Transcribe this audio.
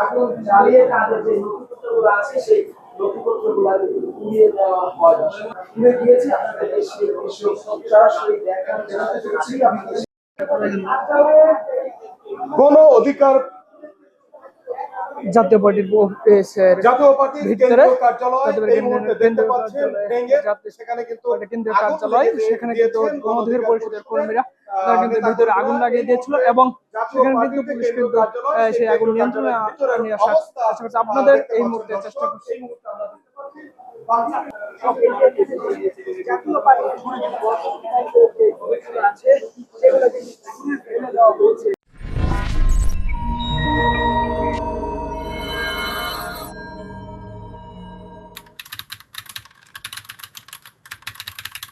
আগুন জ্বালিয়ে তাদের যে নথিপত্রগুলো আছে সেই নথিপত্রগুলো পুড়িয়ে দেওয়া হয়। পুড়ে গিয়েছে আপনাদের দেশের সরাসরি দেখার চেষ্টা করছি। আমি গণ অধিকার জাতীয় পার্টির ভিতরে এই মুহূর্তে দেখতে পাচ্ছেন সেখানে কিন্তু কেন্দ্রীয় কার্যালয়, সেখানে কিন্তু গণ অধিকার পরিষদের কর্মীরা তারা কিন্তু ভিতরে আগুন লাগিয়ে দিয়েছিল এবং সেখানে কিন্তু পুলিশ কিন্তু সেই আগুন নিয়ন্ত্রণে নিয়ে আসার চেষ্টা করছে। আপনাদের এই মুহূর্তে চেষ্টা করছে। জাতীয় পার্টির আছে